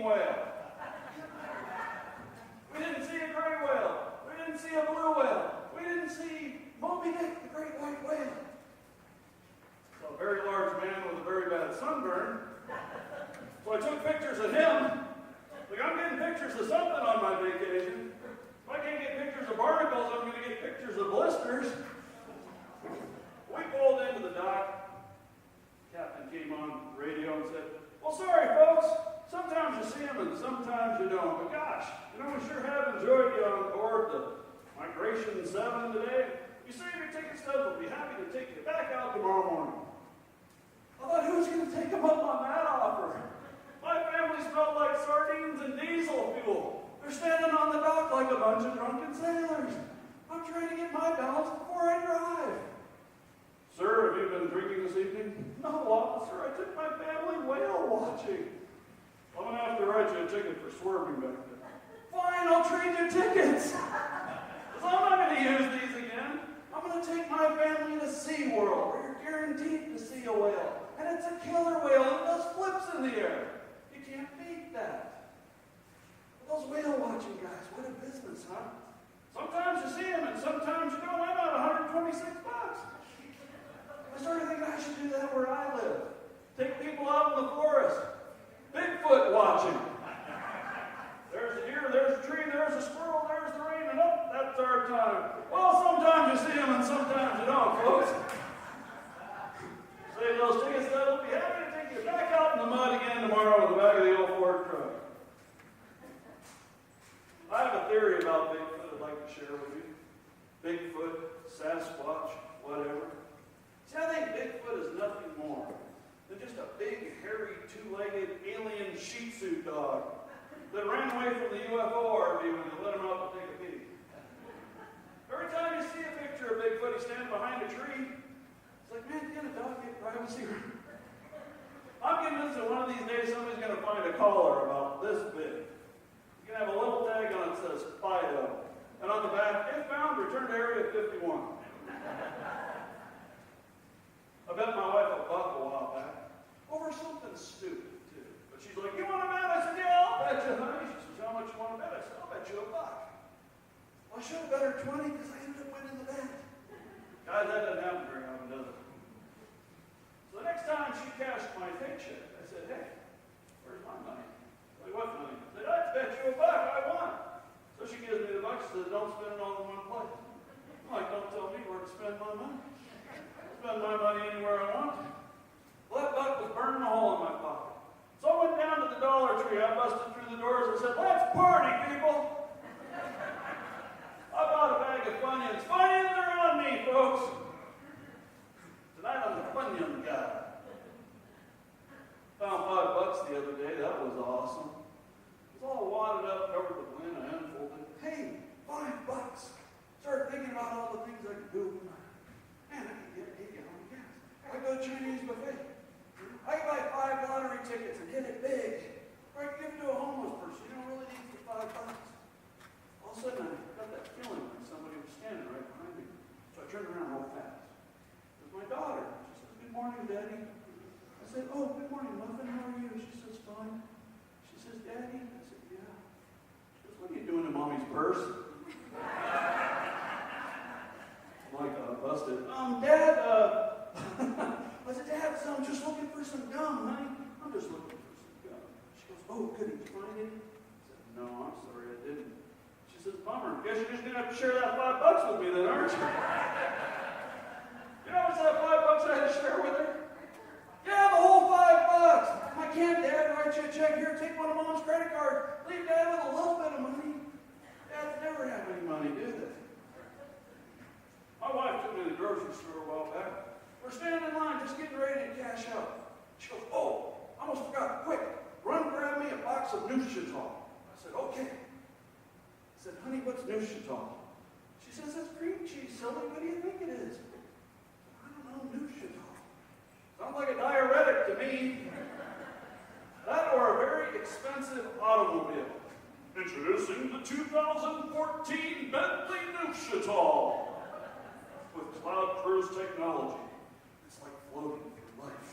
whale. We didn't see a gray whale. We didn't see a blue whale. We didn't see Moby Dick, the great white whale. So a very large man with a very bad sunburn. So I took pictures of him. Like, I'm getting pictures of something on my vacation. If I can't get pictures of barnacles, I'm going to get pictures of blisters. We pulled into the dock. Captain came on the radio and said, well, sorry, folks. Sometimes you see them and sometimes you don't. But gosh, we sure have enjoyed you on board the Migration 7 today. You save your ticket stubs. We'll be happy to take you back out tomorrow morning. I thought, who's going to take them up on that offer? My family smelled like sardines and diesel fuel. They're standing on the dock like a bunch of drunken sailors. I'm trying to get my balance before I drive. Sir, have you been drinking this evening? No, officer. I took my family whale watching. I'm going to have to write you a ticket for swerving back there. Fine, I'll trade you tickets. Because I'm not going to use these again. I'm going to take my family to SeaWorld, where you're guaranteed to see a whale. And it's a killer whale that does flips in the air. You can't beat that. But those whale watching guys, what a business, huh? Sometimes you see them and sometimes you don't. I'm out $126. I started thinking I should do that where I live. Take people out in the forest. Bigfoot watching. There's a deer, there's a tree, there's a squirrel, there's the rain, and up, that's our time. Well, sometimes you see them and sometimes you don't, folks. Save those tickets, that'll be happy to take you back out in the mud again tomorrow in the back of the old Ford truck. I have a theory about Bigfoot I'd like to share with you. Bigfoot, Sasquatch, whatever. See, I think Bigfoot is nothing more than just a big, hairy, two-legged alien Shih Tzu dog that ran away from the UFO RV when they let him out to take a pee. Every time you see a picture of Bigfoot, he's standing behind a tree. It's like, man, can a dog get privacy? I'm convinced that one of these days somebody's going to find a collar about this big. You can have a little tag on it that says FIDO. And on the back, if found, return to Area 51. I bet my wife a buck a while back over something stupid, too. But she's like, you want to bet? I said, yeah, I'll bet you, honey. She says, how much you want to bet? I said, I'll bet you a buck. Well, I should have bet her 20 because I ended up winning the bet. Guys, that doesn't happen very often, does it? So the next time she cashed my paycheck, I said, hey, where's my money? Like, what money? I said, I bet you a buck. I won. So she gives me the buck. She says, don't spend it all in one place. I'm like, don't tell me where to spend my money. Spend my money anywhere I want to. Well, that buck was burning a hole in my pocket. So I went down to the Dollar Tree. I busted through the doors and said, let's party, people. I bought a bag of Funyuns. Funyuns are on me, folks. Tonight I'm the Funyun guy. Found $5 the other day. That was awesome. It was all wadded up, covered with lint. I unfolded it. Hey, $5. Started thinking about all the things I could do with my man, I can get 8 gallon of gas. I go to Chinese buffet. I can buy 5 lottery tickets and hit it big. Or I can give it to a homeless person. You don't really need the $5. All of a sudden, I got that feeling like somebody was standing right behind me. So I turned around real fast. It was my daughter. She says, good morning, Daddy. I said, oh, good morning, Muffin. How are you? She says, fine. She says, Daddy? I said, yeah. She goes, what are you doing in Mommy's purse? Like, busted. Dad, I said, Dad, so I'm just looking for some gum, honey. I'm just looking for some gum. She goes, oh, couldn't you find it? I said, no, I'm sorry, I didn't. She says, bummer. Guess you're just going to have to share that $5 with me then, aren't you? You know what's that $5 I had to share with her? Yeah, the whole $5. I can't, Dad, write you a check here, take one of Mom's credit cards, leave Dad with a little bit of money. Dads never have any money, do they? My wife took me to the grocery store a while back. We're standing in line, just getting ready to cash out. She goes, oh, I almost forgot. Quick, run grab me a box of Neuchatel. I said, okay. I said, honey, what's Neuchatel? She says, that's cream cheese, silly. What do you think it is? I don't know, Neuchatel. Sounds like a diuretic to me. That or a very expensive automobile. Introducing the 2014 Bentley Neuchatel. With cloud cruise technology, it's like floating through life.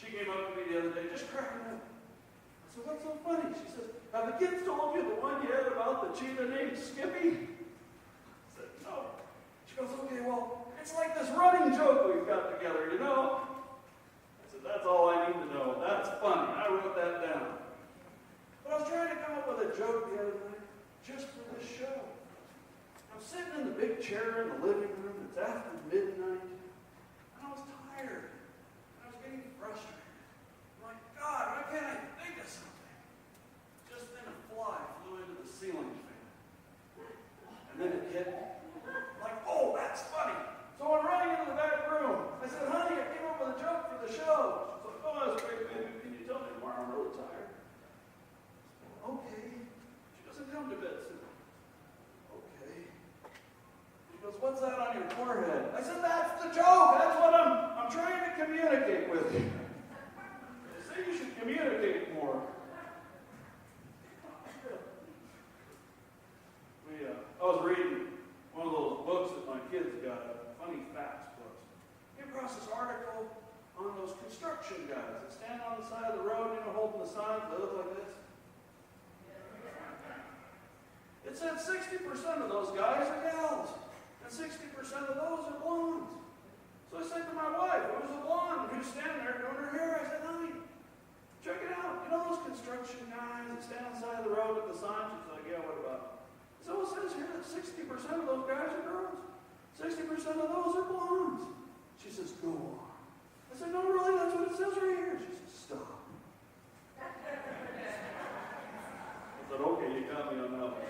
She She came up to me the other day, just cracking up. I said, what's so funny? She says, have the kids told you the one yet about the cheetah named Skippy? I said, no. She goes, okay, well, it's like this running joke we've got together, you know? I said, that's all I need to know. That's funny. I wrote that down. But I was trying to come up with a joke the other night, just for this show. I'm sitting in the big chair in the living room. It's after midnight. And I was tired. And I was getting frustrated. I'm like, God, why can't I think of something? Just then a fly flew into the ceiling fan. And then it hit me. I'm like, oh, that's funny. So I'm running into the back room. I said, honey, I came up with a joke for the show. She's like, oh, that's great, baby. Can you tell me tomorrow? I'm really tired. Okay. She doesn't come to bed soon. Okay. She goes, what's that on your forehead? I said, that's the joke. That's what I'm trying to communicate with you. They say you should communicate more. I was reading one of those books that my kids got, funny facts books. Came across this article on those construction guys that stand on the side of the road, holding the signs that look like this. It said 60% of those guys are gals, and 60% of those are blondes. So I said to my wife, it was a blonde who's standing there doing her hair. I said, honey, check it out. You know those construction guys that stand on the side of the road with the signs? She's like, yeah, what about it? So it says here that 60% of those guys are girls. 60% of those are blondes. She says, go on. I said, no, really, that's what it says right here. She says, stop. I said, okay, you got me on that one.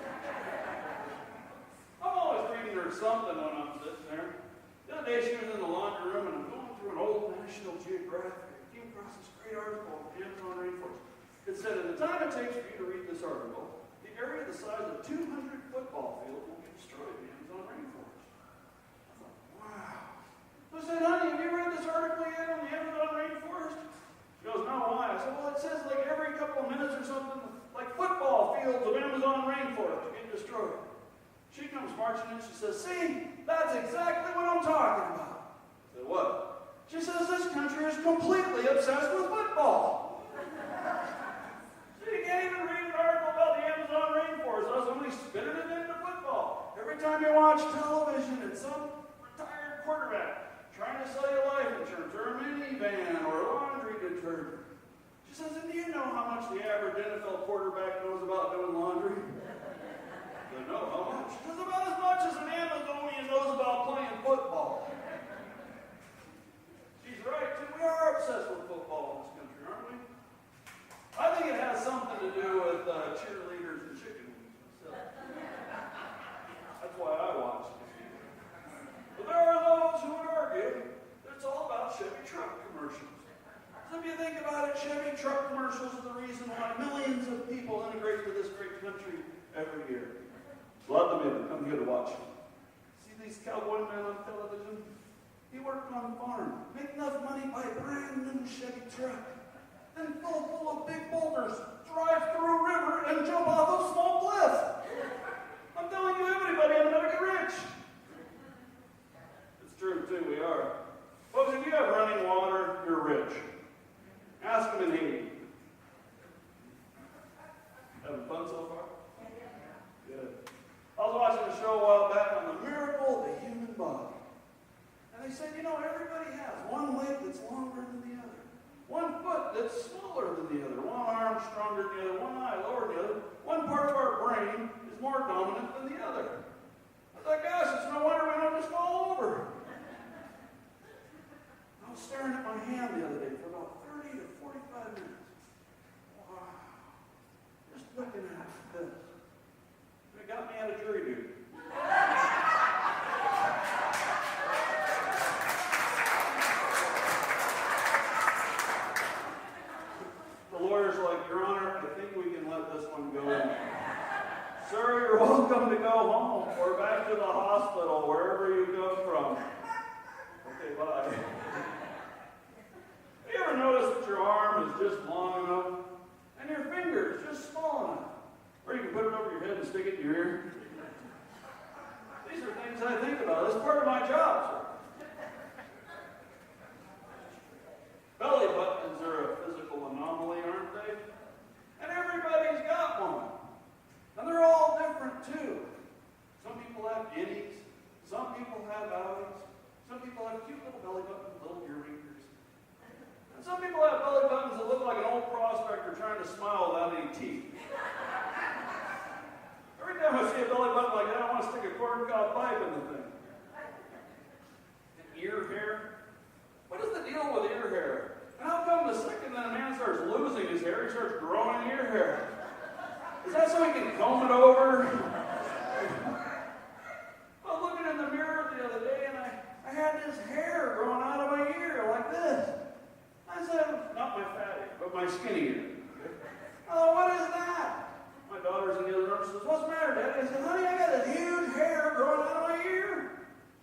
I'm always reading her something when I'm sitting there. The other day she was in the laundry room and I'm going through an old National Geographic. I came across this great article on the Amazon rainforest. It said, in the time it takes for you to read this article, the area the size of 200 football fields will get destroyed in the Amazon rainforest. I thought, wow. So I said, honey, have you read this article yet on the Amazon rainforest? She goes, no, why? I said, well, it says like every couple of minutes or something, like football fields of Amazon rainforest will get destroyed. She comes marching in, she says, see, that's exactly what I'm talking about. I said, what? She says, this country is completely obsessed with football. So you can't even read an article about the Amazon rainforest. I was only spinning it into football. Every time you watch television, it's some retired quarterback trying to sell you life insurance or a minivan or a laundry detergent. She says, and do you know how much the average NFL quarterback knows about doing laundry? I said, no, how much? She says, about as much as an Amazonian knows about playing football. She's right, too. We are obsessed with football in this country, aren't we? I think it has something to do with cheerleaders and chicken wings myself. That's why I watch it. But there are those who would argue that it's all about Chevy truck commercials. So if you think about it, Chevy truck commercials are the reason why millions of people integrate to this great country every year. Love them in. Come here to watch them. See these cowboy men on television? He worked on a farm, make enough money by a brand new Chevy truck. Then full of big boulders, drive through a river and jump off a small cliff. I'm telling you, everybody in America rich. It's true, too, we are. Folks, if you have running water, you're rich. Ask them in Haiti. Having fun so far? Good. I was watching a show a while back on the miracle of the human body. And they said, everybody has one leg that's longer than the other. One foot that's smaller than the other. One arm stronger than the other. One eye lower than the other. One part of our brain is more dominant than the other. I thought, gosh, it's no wonder we don't just fall over. I was staring at my hand the other day for about 30 to 45 minutes. Wow. Just looking at this. It got me out of jury duty. The lawyer's like, Your Honor, I think we can let this one go in. Sir, you're welcome to go home or back to the hospital, wherever you come from. Okay, bye. Have you ever noticed that your arm is just long enough and your finger is just small enough? Or you can put it over your head and stick it in your ear. These are things I think about. That's part of my job, sir. Belly buttons are a corncob pipe in the thing. And ear hair? What is the deal with ear hair? And how come the second that a man starts losing his hair, he starts growing ear hair? Is that so he can comb it over? I was looking in the mirror the other day and I had this hair growing out of my ear like this. I said, not my fat ear, but my skinny ear. Oh, what is that? My daughter's in the other room. She says, what's the matter, Daddy? I said, honey, I got this huge hair growing out of my ear.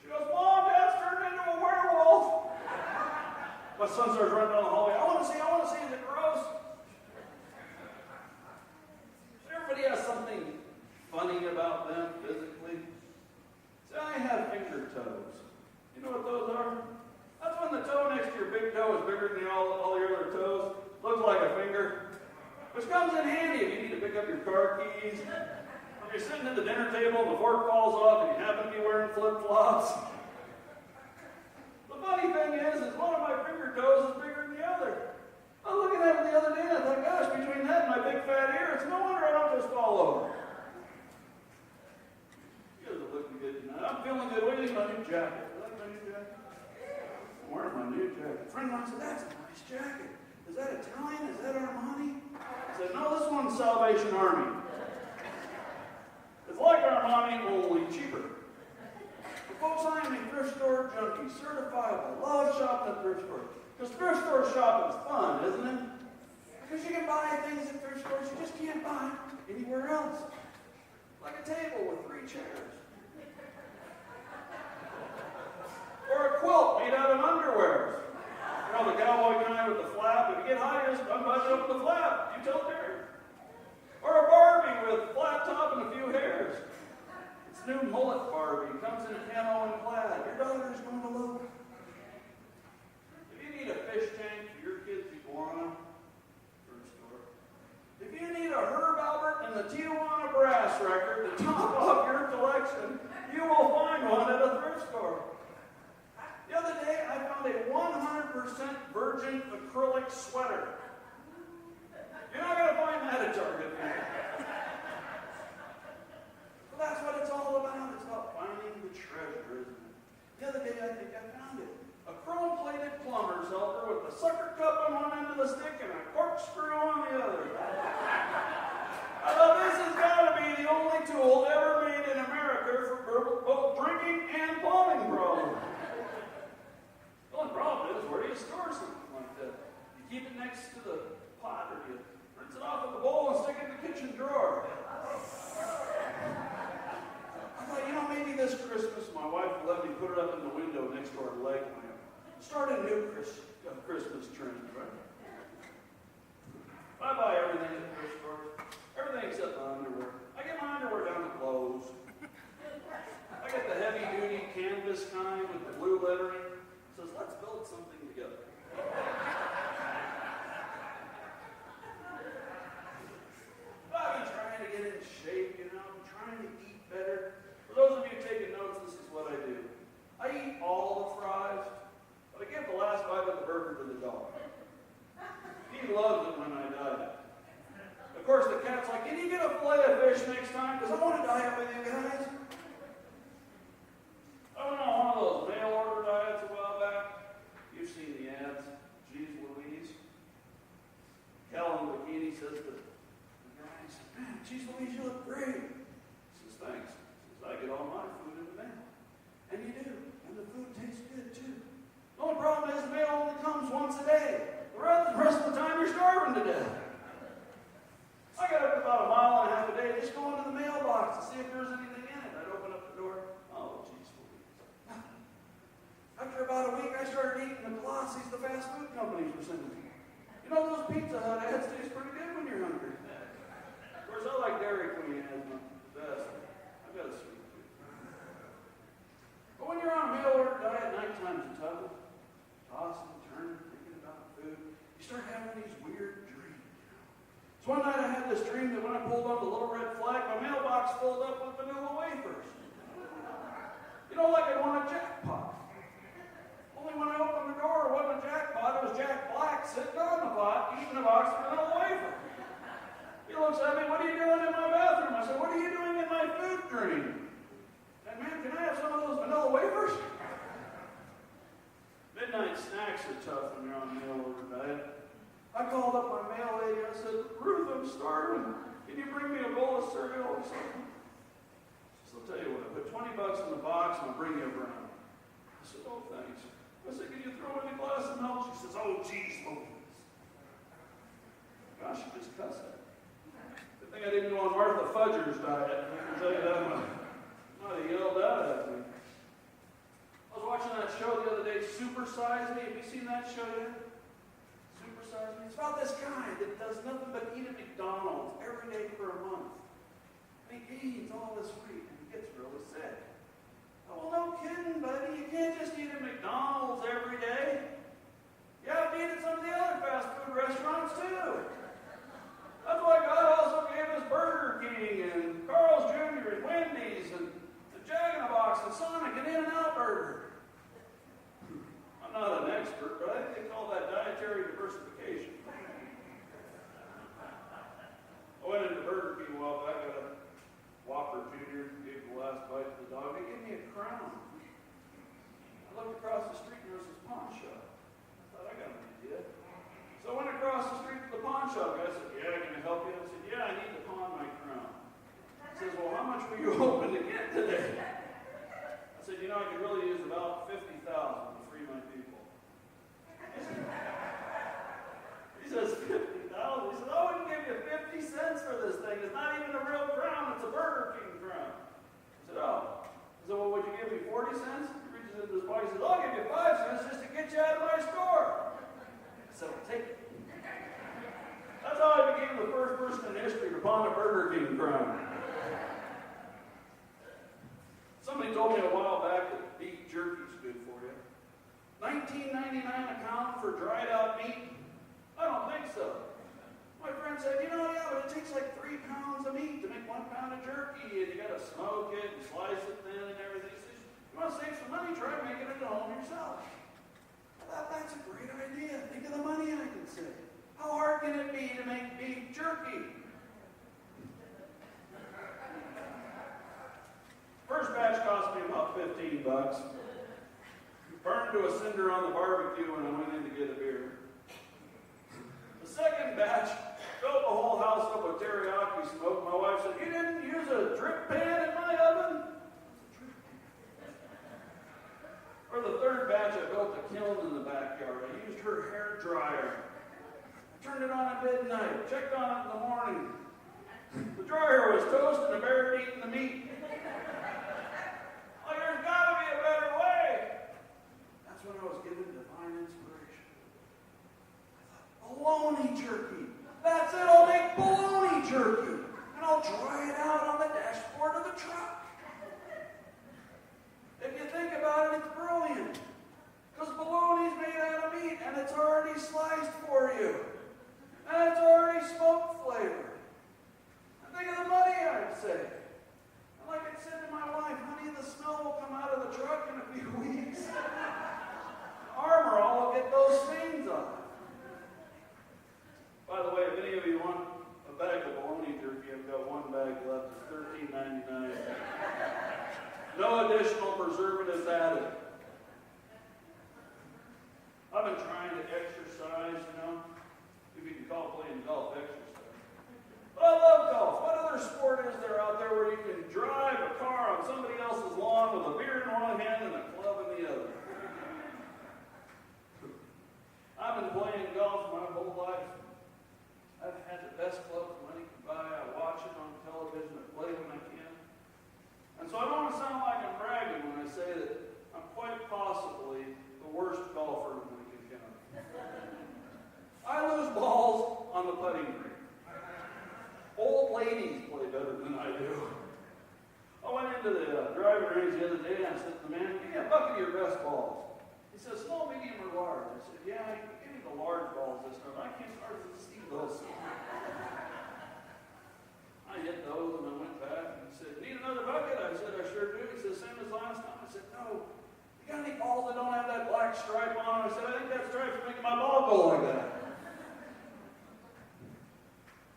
She goes, Mom, Dad's turned into a werewolf. My son starts running down the hallway. I want to see, is it gross? Everybody has something funny about them physically. See, I have finger toes. You know what those are? That's when the toe next to your big toe is bigger than all your other toes. Looks like a finger. Which comes in handy if you need to pick up your car keys. When you're sitting at the dinner table and the fork falls off and you happen to be wearing flip-flops. The funny thing is one of my finger toes is bigger than the other. I was looking at it the other day and I thought, gosh, between that and my big fat ear, it's no wonder I don't just fall over. You guys are looking good tonight. I'm feeling good. What do you think of my new jacket? You like my new jacket? I'm wearing my new jacket. A friend of mine said, that's a nice jacket. Is that Italian? Is that Armani? I said, no, this one's Salvation Army. It's like Armani, only cheaper. But folks, I am a thrift store junkie, certified. I love shopping at thrift stores. Because thrift store shopping is fun, isn't it? Because you can buy things at thrift stores you just can't buy anywhere else. Like a table with 3 chairs. Or a quilt made out of underwear. You know, the cowboy guy with the flap. If you get hot, you just unbutton up the flap. You tell Terry. Or a Barbie with flat top and a few hairs. It's new mullet Barbie. It comes in a camo and plaid. Your daughter's going to love it. If you need a fish tank for your kids' iguana, thrift store. If you need a Herb Albert and the Tijuana brass record to top off your collection, you will find one at a thrift store. The other day, I found a 100% virgin acrylic sweater. You're not going to find that at Target. Well, that's what it's all about. It's about finding the treasure, isn't it? The other day, I think I found it. A chrome-plated plumber's helper with a sucker cup on one end of the stick and a corkscrew on the other. I thought this has got to be the only tool ever made in America for both drinking and plumbing problems. The only problem is, where do you store something like that? You keep it next to the pot, or you rinse it off with the bowl and stick it in the kitchen drawer. I thought, maybe this Christmas my wife will let me put it up in the window next to our leg lamp. Start a new Christmas trend, right? I buy everything at the thrift store. Everything except my underwear. I get my underwear down to clothes. I get the heavy-duty canvas kind with the blue lettering. It says, let's build something together. I've been trying to get in shape, I'm trying to eat better. For those of you taking notes, this is what I do. I eat all the fries, but I give the last bite of the burger to the dog. He loves it when I diet. Of course, the cat's like, can you get a fillet of fish next time? Because I want to diet with you guys. I went on one of those mail order diets a while back. You've seen the ads. Jeez Louise. Cal in the bikini says to the guy, he says, man, geez Louise, you look great. He says, thanks. He says, I get all my food in the mail. And you do. And the food tastes good, too. The only problem is the mail only comes once a day. The rest of the time, you're starving to death. I got up about a mile and a half a day just going to the mailbox to see if there's anything in it. I'd open up the door. Oh, geez Louise. After about a week, I started eating the Glossies the fast food companies were sending me. Those Pizza Hut ads taste pretty good when you're hungry. Of course, I like Dairy Queen ads the best. I've got a sweet tooth. But when you're on a mail order diet, nighttime's tough. Tossing, turning, thinking about food. You start having these weird dreams. So one night I had this dream that when I pulled on the little red flag, my mailbox filled up with vanilla wafers. Like I won a jackpot. Only when I opened the door, it wasn't a jackpot, it was Jack Black sitting on the pot, eating a box of vanilla wafer. He looks at me, what are you doing in my bathroom? I said, what are you doing in my food dream? And starving. Can you bring me a bowl of cereal or something? She says, I'll tell you what, I put $20 in the box and I'll bring you a brownie. I said, oh, thanks. I said, can you throw in a glass of milk? She says, oh, geez, Louise. Gosh, she just cussed at me. Good thing I didn't go on Martha Fudger's diet. I can tell you that much. Might have yelled out at me. I was watching that show the other day, Super Size Me. Have you seen that show yet? Super Size Me? It's about this guy that does nothing but eat at McDonald's every day for a month. And he gains all this weight and he gets really sick. Oh, well, no kidding, buddy. You can't just eat at McDonald's every day. You have to eat at some of the other fast food restaurants, too. That's why God also gave us Burger King and Carl's Jr. and Wendy's and Jack in the Box and Sonic and In-N-Out Burger. I'm not an expert, but I think they call that dietary diversification. I went into Burger King a while back, got a Whopper Jr., gave the last bite to the dog. They gave me a crown. I looked across the street and there was this pawn shop. I thought, I got an idea. So I went across the street to the pawn shop. The guy said, yeah, can I help you? I said, yeah, I need to pawn my crown. He says, well, how much were you hoping to get today? I said, you know, I could really use about $50,000 to free my people. He says, $50,000? He said, I wouldn't give you 50 cents for this thing. It's not even a real crown. It's a Burger King crown. I said, oh. I said, well, would you give me 40 cents? He reaches into his pocket. He says, I'll give you 5 cents just to get you out of my store. I said, well, take it. That's how I became the first person in history to pawn a Burger King crown. Somebody told me a while back that beef jerky is good for you. $19.99 a pound for dried out meat? I don't think so. My friend said, you know, yeah, but it takes like 3 pounds of meat to make 1 pound of jerky, and you got to smoke it and slice it thin and everything. He says, you want to save some money? Try making it at home yourself. I thought, that's a great idea. Think of the money I can save. How hard can it be to make beef jerky? First batch cost me about $15. Burned to a cinder on the barbecue when I went in to get a beer. The second batch filled the whole house up with teriyaki smoke. My wife said, you didn't use a drip pan in my oven? For the third batch, I built a kiln in the backyard. I used her hair dryer. I turned it on at midnight, checked on it in the morning. The dryer was toast and the bear eating the meat. Like, there's got to be a better way. That's when I was given divine inspiration. I thought, bologna jerky. That's it, I'll make bologna jerky. And I'll dry it out on the dashboard of the truck. If you think about it, it's brilliant. Because bologna is made out of meat, and it's already sliced for you. And it's already smoke flavored. And think of the money I'd save. And like I said to my wife, honey, the smell will come out of the truck in a few weeks. Armor all will get those stains off. By the way, if any of you want a bag of bologna jerky, I've got 1 bag left. It's $13.99. No additional preservatives added. I've been trying to exercise, you know. If you can call playing golf exercise. But I love golf. What other sport is there out there where you can drive a car on somebody else's lawn with a beer in one hand and a club in the other? I've been playing golf my whole life. I've had the best clubs money can buy. I watch it on television. I play when I can. And so I don't want to sound like I'm bragging when I say that I'm quite possibly the worst golfer in Lincoln County. I lose balls on the putting green. Old ladies play better than I do. I went into the driving range the other day and I said to the man, give me a bucket of your best balls. He said, small, medium, or large? I said, yeah, give me the large balls this time. I can't hardly see those. I hit those and I went back and he said, need another bucket? I said, I sure do. He said, same as last time. I said, no. You got any balls that don't have that black stripe on them? I said, I think that stripe's making my ball go like that.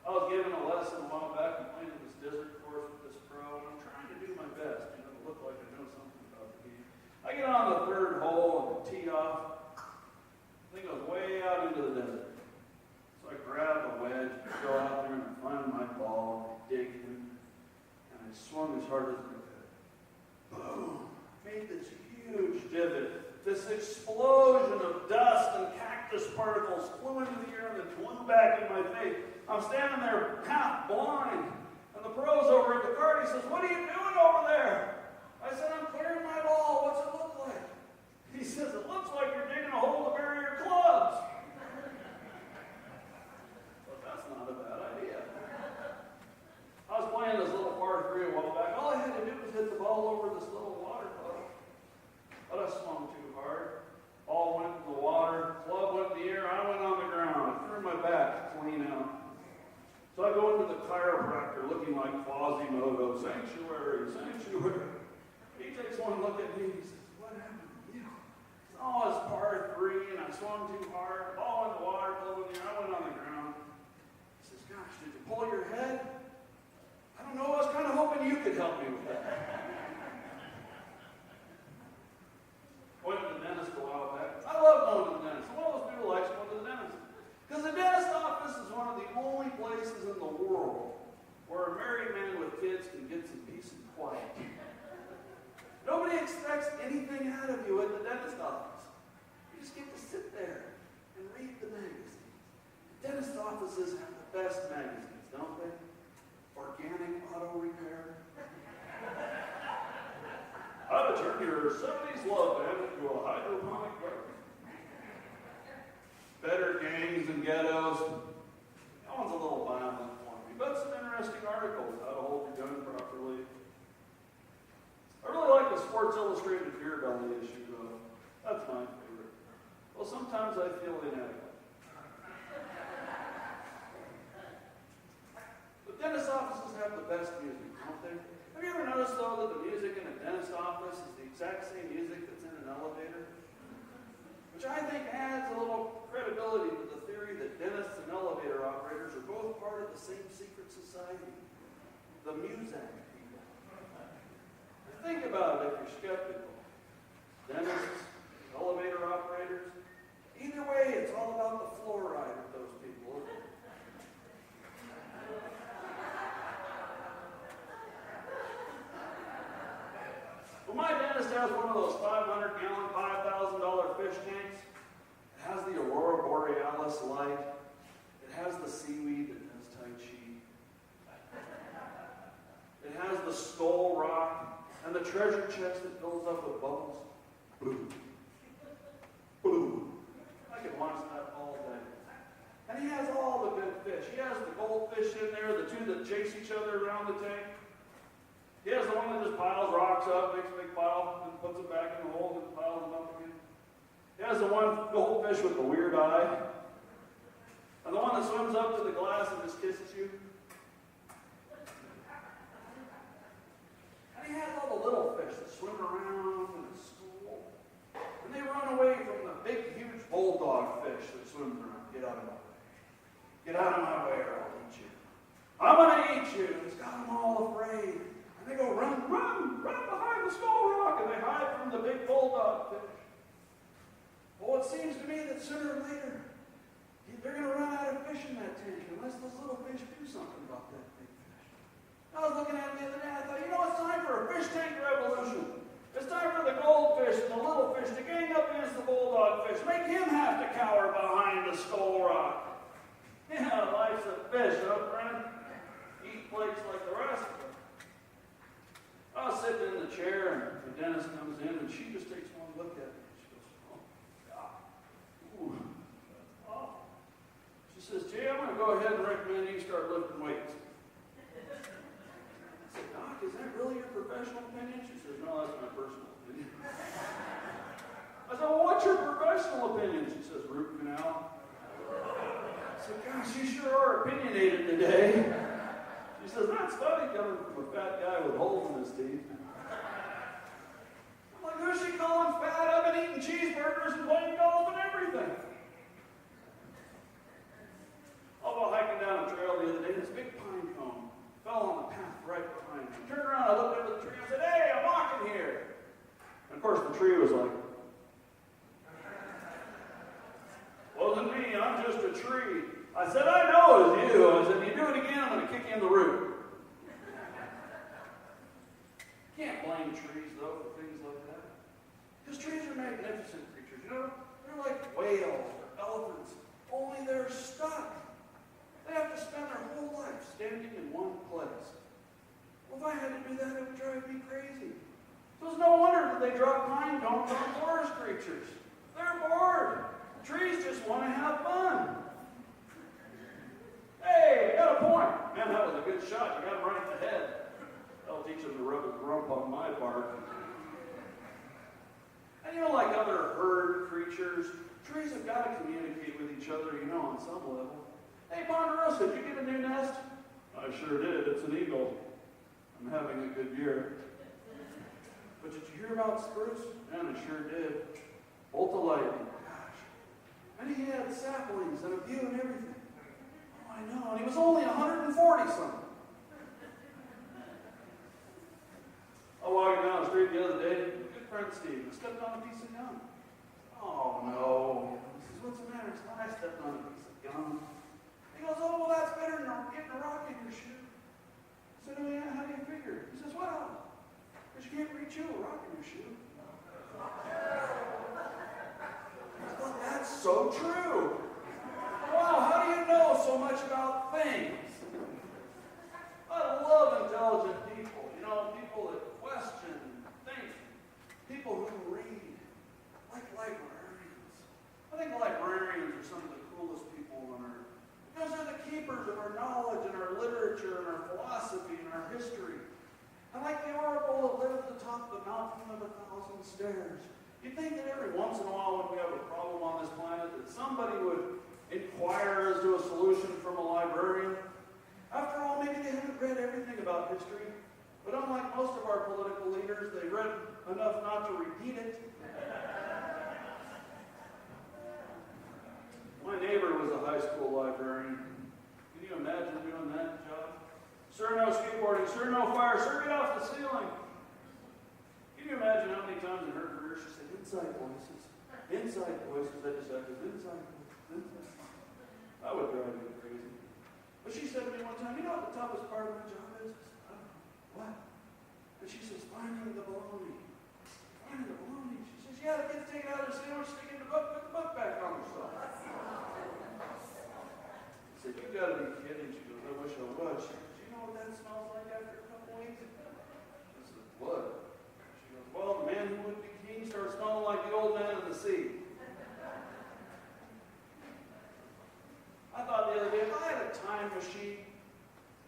I was given a lesson a while back and playing this desert course with this pro, and I'm trying to do my best, you know, to look like I know something about the game. I get on the third hole and tee off. I think I was way out into the desert. So I grab a wedge, go out there and I find this explosion of dust and cactus particles flew into the air and then flew back in my face. I'm standing there half blind. And the pro's over at the cart. He says, "What are you doing over there?" I said, "I'm clearing my ball. What's it look like?" He says, "It looks like you're digging a hole to bury your clubs." But that's not a bad idea. I was playing this little par 3 a while back. All I had to do was hit the ball over this little water puddle. But I swung too hard. Ball went in the water. Club went in the air. I went on the ground. I threw my back clean out. So I go into the chiropractor looking like Quasimodo, sanctuary, sanctuary. He takes one look at me and he says, "What happened to you?" "Oh, it's par 3 and I swung too hard. Ball in the water, club in the air. I went on the ground." He says, "Gosh, did you pull your head?" "I don't know. I was kind of hoping you could help me with that." Went to the dentist a while back. I love going to the dentist. I'm one of those people who likes going to the dentist. Because the dentist office is one of the only places in the world where a married man with kids can get some peace and quiet. Nobody expects anything out of you at the dentist office. You just get to sit there and read the magazines. Dentist offices have the best magazines, don't they? Organic auto repair. How to turn your 70s love band into a hydroponic garden. Better gangs and ghettos. That one's a little violent for me, but some interesting articles. How to hold your gun properly. I really like the Sports Illustrated beer belly issue, though. That's my favorite. Well, sometimes I feel inadequate. The dentist offices have the best music, don't they? Have you ever noticed, though, that the music in a dentist office is the exact same music that's in an elevator? Which I think adds a little credibility to the theory that dentists and elevator operators are both part of the same secret society, the Muzak people. Think about it if you're skeptical. Dentists, elevator operators, either way, it's all about the fluoride of those people, isn't it? Well, my dentist has one of those 500-gallon, $5,000 fish tanks. It has the Aurora Borealis light. It has the seaweed that does Tai Chi. It has the skull rock and the treasure chest that fills up with bubbles. Boom. Boom. I could watch that all day. And he has all the good fish. He has the goldfish in there, the two that chase each other around the tank. He has the one that just piles rocks up, makes a big pile, and puts it back in the hole and piles them up again. He has the one goldfish with the weird eye. And the one that swims up to the glass and just kisses you. And he has all the little fish that swim around in the school. And they run away from the big, huge bulldog fish that swims around. Get out of my way. Get out of my way or I'll eat you. I'm going to eat you. And he's got them all afraid. And they go, run, run, run behind the skull rock. And they hide from the big bulldog fish. Well, it seems to me that sooner or later, they're going to run out of fish in that tank unless those little fish do something about that big fish. I was looking at it the other day, I thought, it's time for a fish tank revolution. It's time for the goldfish and the little fish to gang up against the bulldog fish. Make him have to cower behind the skull rock. Yeah, life's a fish, huh, friend? Eat plates like the rest of them. I was sitting in the chair, and the dentist comes in, and she just takes one look at me. She goes, "Oh, God. Ooh, that's awful." She says, "Jay, I'm going to go ahead and recommend you start lifting weights." I said, "Doc, is that really your professional opinion?" She says, "No, that's my personal opinion." I said, "Well, what's your professional opinion?" She says, "Root canal." I said, "Gosh, you sure are opinionated today." She says, "That's funny coming from a fat guy with holes in his teeth." I'm like, "Who's she calling fat? I've been eating cheeseburgers and playing golf and everything." I was hiking down a trail the other day, and this big pine cone fell on the path right behind me. I turned around, I looked up at the tree, I said, "Hey, I'm walking here." And of course, the tree was like, "Wasn't me, I'm just a tree." I said, "I know it was you." I said, "You do it again, I'm going to kick you in the root." Can't blame trees, though, for things like that. Because trees are magnificent creatures. You know, they're like whales or elephants, only they're stuck. They have to spend their whole life standing in one place. Well, if I had to do that, it would drive me crazy. So it's no wonder that they drop pine cones on forest creatures. They're bored. Trees just want to have fun. Hey, I got a point. Man, that was a good shot. You got him right in the head. That'll teach him to rub his rump on my part. And you know, like other herd creatures, trees have got to communicate with each other, you know, on some level. Hey, Ponderosa, did you get a new nest? I sure did. It's an eagle. I'm having a good year. But did you hear about spruce? Man, I sure did. Bolt of lightning. Gosh. And he had saplings and a view and everything. Oh, I know. And he was only 140-something. I was walking down the street the other day. Good friend Steve. I stepped on a piece of gum. Oh, no. He says, what's the matter? I stepped on a piece of gum. He goes, oh, well, that's better than getting a rock in your shoe. I said, oh, yeah, how do you figure? He says, well, because you can't reach a rock in your shoe. Well, that's so true. Wow, how do you know so much about things? I love intelligent people. You know, people that question, think, people who read, like librarians. I think librarians are some of the coolest people on earth. Because they're the keepers of our knowledge and our literature and our philosophy and our history. And like the oracle that lived at the top of the mountain of 1,000 stairs. You'd think that every once in a while when we have a problem on this planet that somebody would inquire as to a solution from a librarian. After all, maybe they haven't read everything about history. But unlike most of our political leaders, they read enough not to repeat it. My neighbor was a high school librarian. Can you imagine doing that job? Sir, no skateboarding. Sir, no fire. Sir, get off the ceiling. Can you imagine how many times in her career she said, inside voices. Inside voices. I just echoed, inside voices. That would drive me crazy. But she said to me one time, you know what the toughest part of my job is? I don't know. What? And she says, finding the baloney. Finding the baloney. She says, yeah, the kids take it out of the sandwich, stick it in the book, put the book back on herself. I said, you got to be kidding. She goes, I wish I was. She goes, you know what that smells like after a couple weeks? I said, blood. She goes, well, the man who would be king starts smelling like the old man of the sea. I thought the other day, if I had a time machine,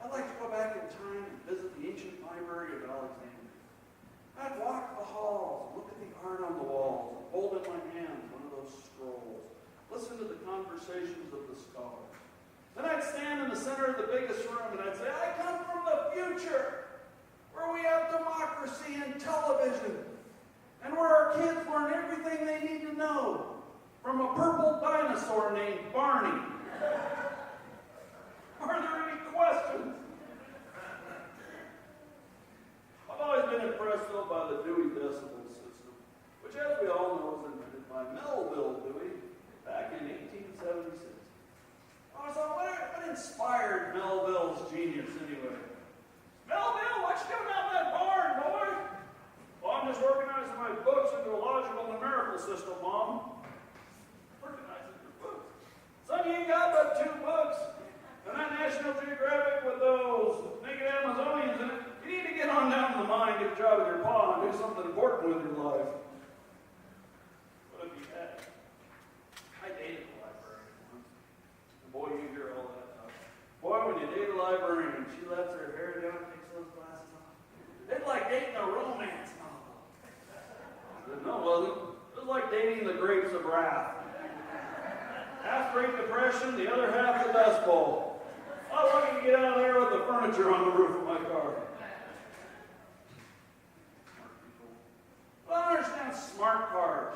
I'd like to go back in time and visit the ancient library of Alexandria. I'd walk the halls, look at the art on the walls, hold in my hand one of those scrolls, listen to the conversations of the scholars. Then I'd stand in the center of the biggest room and I'd say, I come from the future, where we have democracy and television, and where our kids learn everything they need to know from a purple dinosaur named Barney. Are there any questions? I've always been impressed, though, by the Dewey Decimal System, which, as we all know, was invented by Melville Dewey back in 1876. I was like, what inspired Melville's genius, anyway? Melville, what you doing out in that barn, boy? Well, I'm just organizing my books into a logical numerical system, Mom. Organizing your books? Son, you ain't got but 2 books. And that National Geographic with those naked Amazonians in it. You need to get on down to the mine, get a job with your pa, and do something important with your life. What if you had? I dated a librarian once. And boy, you hear all that stuff. Boy, when you date a librarian, she lets her hair down, takes those glasses off. It's like dating a romance novel. I said, no, it wasn't. It was like dating the grapes of wrath. Half Great Depression, the other half the Dust Bowl. I was lucky to get out of there with the furniture on the roof of my car. Smart people. Well, I understand smart cars.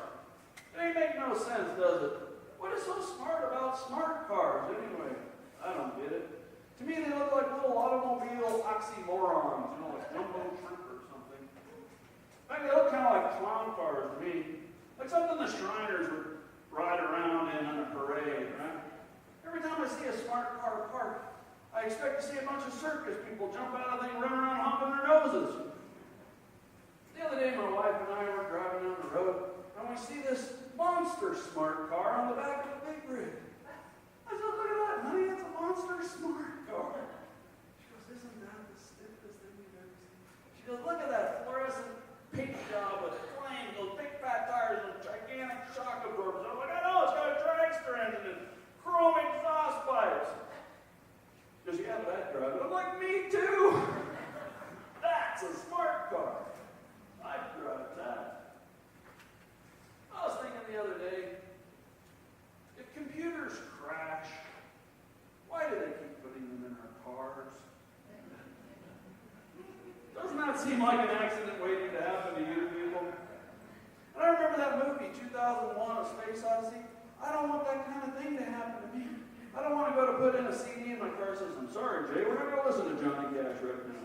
It ain't make no sense, does it? What is so smart about smart cars, anyway? I don't get it. To me, they look like little automobile oxymorons, you know, like jumbo shrimp or something. In fact, they look kind of like clown cars to me. Like something the Shriners would ride around in on a parade, right? Every time I see a smart car parked, I expect to see a bunch of circus people jump out of the thing, run around hopping their noses. The other day, my wife and I were driving down the road, and we see this monster smart car on the back of a big rig. I said, look at that, honey, it's a monster smart car. She goes, isn't that the stiffest thing you've ever seen? She goes, look at that fluorescent paint job with flames, those big fat tires, and gigantic shock absorbers. I'm like, I know, it's got a dragster engine and chrome exhaust pipes. She goes, yeah, but I'd drive it. I'm like, me too. That's a smart car. I'd drive that. I was thinking the other day, if computers crash, why do they keep putting them in our cars? Doesn't that seem like an accident waiting to happen to you people? And I remember that movie, 2001, A Space Odyssey. I don't want that kind of thing to happen to me. I don't want to go to put in a CD in my car that says, I'm sorry, Jay, we're not going to listen to Johnny Cash right now.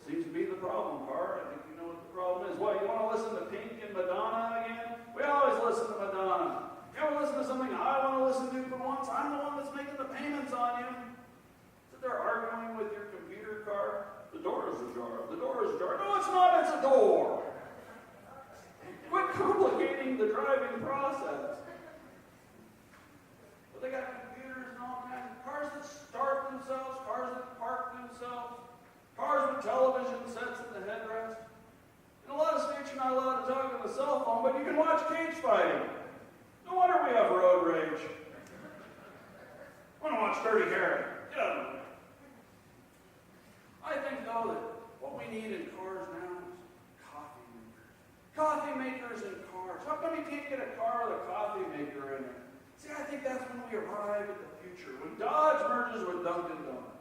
Seems to be the problem, Car. I think you know what the problem is. What, you want to listen to Pink and Madonna again? We always listen to Madonna. You ever listen to something I want to listen to for once? I'm the one that's making the payments on you. Sit there arguing with your computer car. The door is ajar. The door is ajar. No, it's not. It's a door. Quit complicating the driving process. But they got computers and all kinds of cars that start themselves, cars that park themselves, cars with television sets in the headrest. In a lot of states, you're not allowed to talk on the cell phone, but you can watch cage fighting. No wonder we have road rage. I want to watch Dirty Harry. Get out of the way. I think, though, that what we need in cars now is coffee makers. Coffee makers in cars. How come you can't get a car with a coffee maker in it? See, I think that's when we arrive at the future, when Dodge merges with Dunkin' Donuts.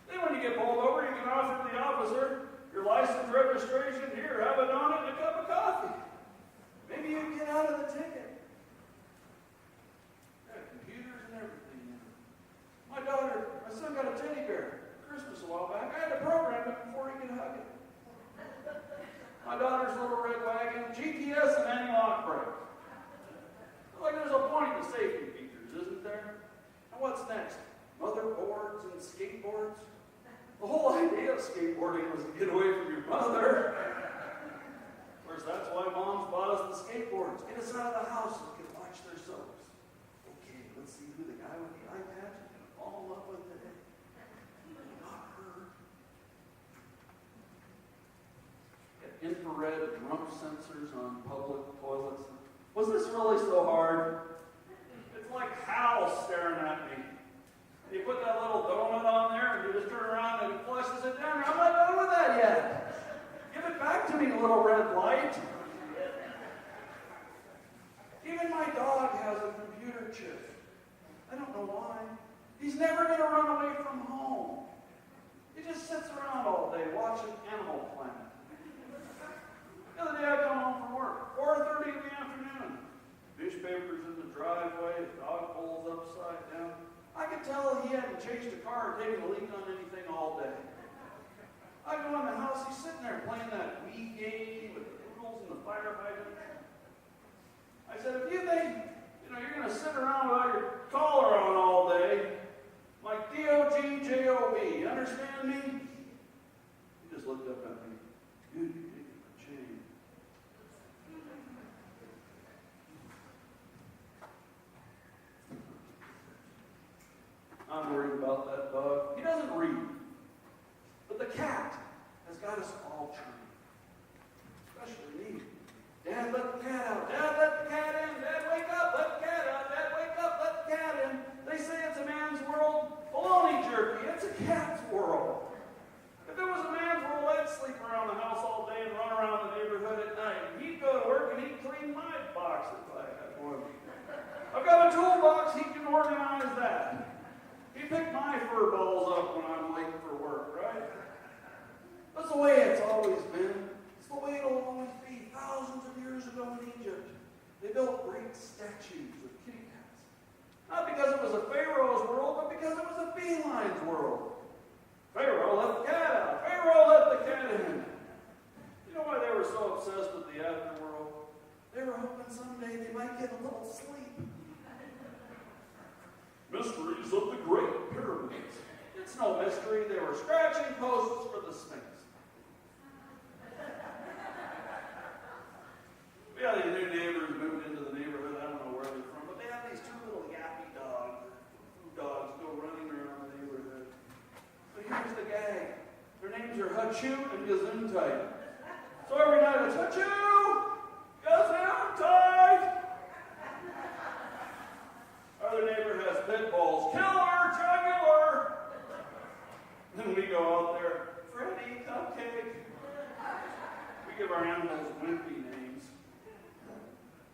Then when you get pulled over, you can offer the officer your license, registration, here, have a donut and a cup of coffee. Maybe you can get out of the ticket. Yeah, computers and everything. My son got a teddy bear for Christmas a while back. I had to program it before he could hug it. My daughter's little red wagon, GPS and anti-lock brake. Like there's a point to safety features, isn't there? And what's next? Motherboards and skateboards? The whole idea of skateboarding was to get away from your mother. Of course, that's why moms bought us the skateboards. Get us out of the house so we can watch their soaps. Okay, let's see who the guy with the eye patch is going to fall in love with today. Not her. Got infrared rump sensors on public toilets. Was this really so hard? It's like Hal staring at me. You put that little donut on there and you just turn around and it flushes it down. I'm not done with that yet. Give it back to me, little red light. Even my dog has a computer chip. I don't know why. He's never going to run away from home. He just sits around all day watching Animal Planet. The other day I come home from work, 4:30 in the afternoon. Newspapers in the driveway, his dog bowls upside down. I could tell he hadn't changed a car or taken a leak on anything all day. I go in the house, he's sitting there playing that Wii game with the poodles and the fire hydrant. I said, if you think, you're going to sit around without your collar on all day, like D-O-G-J-O-B, you understand me? He just looked up at me. Dude, you think it's a chain. I'm worried about that dog. He doesn't read. But the cat has got us all trained. Especially me. Dad, let the cat out. Dad, let the cat in. Dad, wake up. Let the cat out. Dad, wake up. Let the cat in. They say it's a man's world. Baloney jerky. It's a cat's world. If it was a man's world, I'd sleep around the house all day and run around the neighborhood at night. He'd go to work and he'd clean my box if I had one. I've got a toolbox. He can organize that. He picked my fur balls up when I'm late for work, right? That's the way it's always been. It's the way it'll always be. Thousands of years ago in Egypt, they built great statues of kitty cats. Not because it was a pharaoh's world, but because it was a feline's world. Pharaoh let the cat out. Pharaoh let the cat in. You know why they were so obsessed with the afterworld? They were hoping someday they might get a little sleep. Mysteries of the Great Pyramids. It's no mystery. They were scratching posts for the Sphinx. We had the names are Hachu and Gesundheit. So every night it's Hachu, Gesundheit. Other neighbor has pit bulls, killer, jugular. Then we go out there, Freddy, Cupcake. We give our animals wimpy names.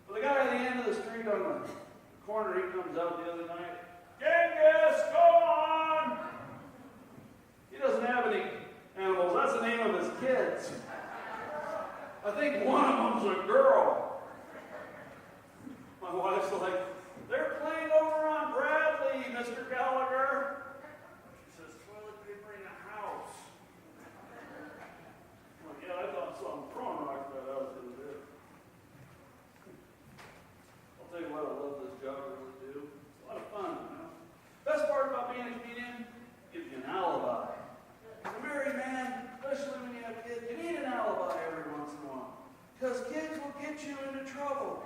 Well, the guy at the end of the street on the corner, he comes out the other night. Genghis, go on! He doesn't have any animals. That's the name of his kids. I think one of them's a girl. My wife's like, they're playing over on Bradley, Mr. Gallagher. She says, toilet paper in a house. I'm like, yeah, I thought something throwing rock that I was going to do. I'll tell you what, I love this job, I really do. It's a lot of fun, you know. Best part about being a comedian, gives you an alibi. As a married man, especially when you have kids, you need an alibi every once in a while. Because kids will get you into trouble.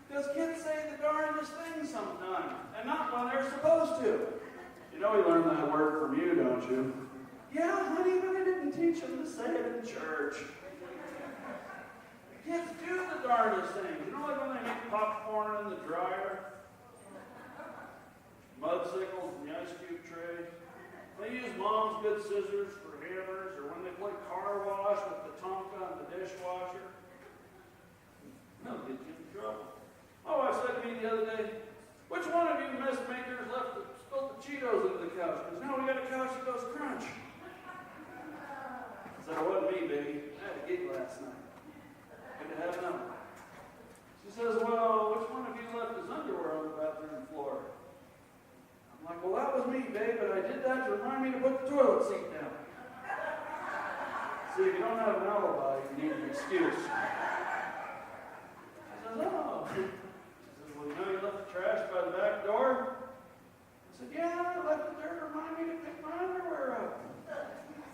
Because kids say the darndest things sometimes, and not when they're supposed to. You know we learned that word from you, don't you? Yeah, honey, but I didn't teach them to say it in church. Kids do the darndest things. You know, like when they make popcorn in the dryer? Mudsickles in the ice cube tray. They use mom's good scissors for hammers, or when they play car wash with the Tonka on the dishwasher. They'll get you in trouble. My wife said to me the other day, which one of you mess makers spilled the Cheetos into the couch? Because now we got a couch that goes crunch. I said, it wasn't me, baby. I had a gig last night. Good to have another. She says, well, which one of you left his underwear on the bathroom floor? I'm like, well, that was me, babe, but I did that to remind me to put the toilet seat down. See, if you don't have an alibi, you need an excuse. She says, oh. She says, well, you know you left the trash by the back door? I said, yeah, I left it there to remind me to pick my underwear up.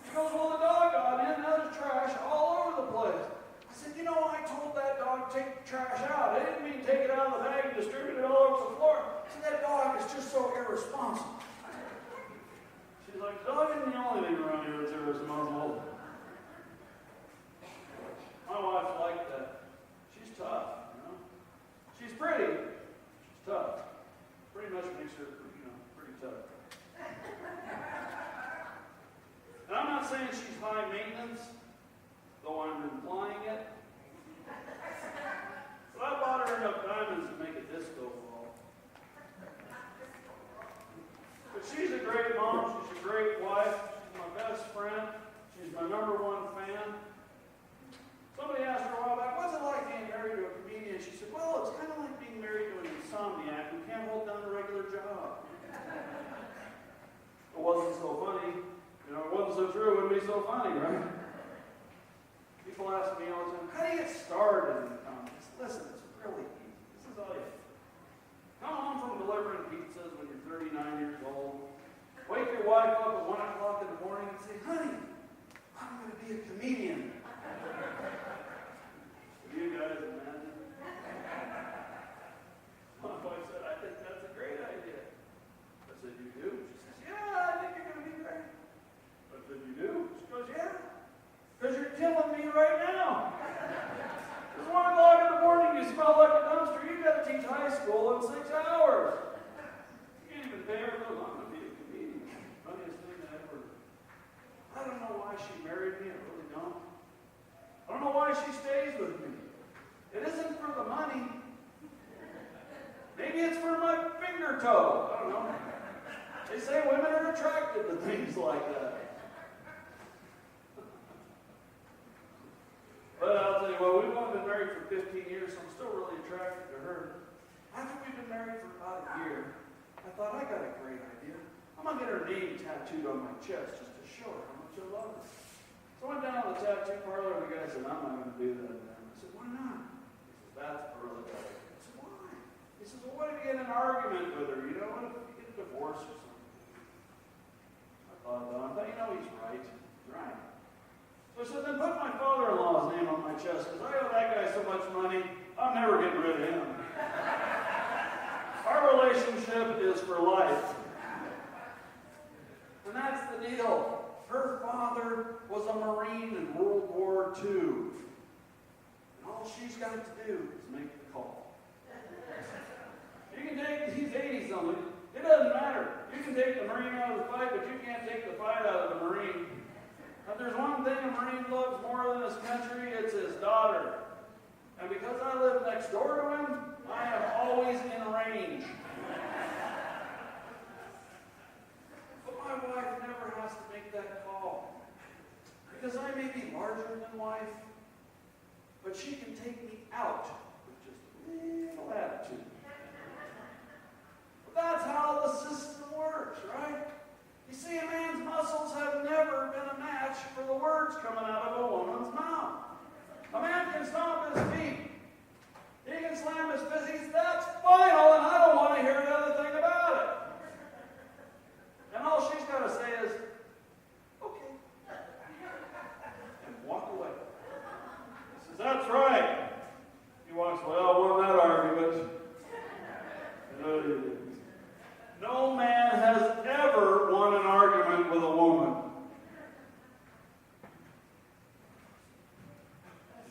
She goes, well, the dog got in, now there's trash all over the place. I said, you know, I told that dog to take the trash out. I didn't mean take it out of the bag and distribute it all over the floor. See, that dog is just so irresponsible. She's like, dog isn't the only thing around here that's irresponsible. My wife's like that. She's tough, you know. She's pretty. She's tough. Pretty much makes her, pretty tough. And I'm not saying she's high maintenance, though I'm implying it. But I bought her enough diamonds to make a disco ball. But she's a great mom. She's a great wife. She's my best friend. She's my #1 fan. Somebody asked her a while back, what's it like being married to a comedian? She said, well, it's kind of like being married to an insomniac who can't hold down a regular job. It wasn't so funny. It wasn't so true. It wouldn't be so funny, right? People ask me all the time, how do you get started in comedy? Listen, it's really easy. This is all you do. Come home from delivering pizzas when you're 39 years old. Wake your wife up at 1 o'clock in the morning and say, honey, I'm going to be a comedian. You guys imagine? My wife said, I think that's a great idea. I said, you do? She says, yeah, I think you're going to be great. I said, you do? She goes, yeah. Because you're killing me right now. It's 1 o'clock in the morning, you smell like a dumpster. You've got to teach high school in 6 hours. You can't even pay her to I'm going to be a comedian. Funniest thing I ever. I don't know why she married me. I really don't. I don't know why she stays with me. It isn't for the money. Maybe it's for my finger toe. I don't know. They say women are attracted to things like that. But I'll tell you what, we've only been married for 15 years, so I'm still really attracted to her. After we've been married for about a year, I thought, I got a great idea. I'm going to get her name tattooed on my chest just to show her how much I love her. So I went down to the tattoo parlor, and the guy said, I'm not going to do that, man. I said, why not? He says, that's early. I said, why? He says, well, what if you get in an argument with her? You know, what if you get a divorce or something? I thought, he's right. He's right. So I said, then put my father-in-law's name on my chest, because I owe that guy so much money, I'm never getting rid of him. Our relationship is for life. And that's the deal. Her father was a Marine in World War II. And all she's got to do is make the call. You can take, he's 80-something. It doesn't matter. You can take the Marine out of the fight, but you can't take the fight out of the Marine. If there's one thing a Marine loves more than his country, it's his daughter. And because I live next door to him, I am always in range. But my wife never has to make that call. Because I may be larger than life, but she can take me out with just a little attitude. But that's how the system works, right? You see, a man's muscles have never been a match for the words coming out of a woman's mouth. A man can stomp his feet. He can slam his fist. That's final, and I don't want to hear the other thing about it. And all she's got to say is, okay. And walk away. He says, that's right. He walks away. I won that argument. No man has ever won an argument with a woman.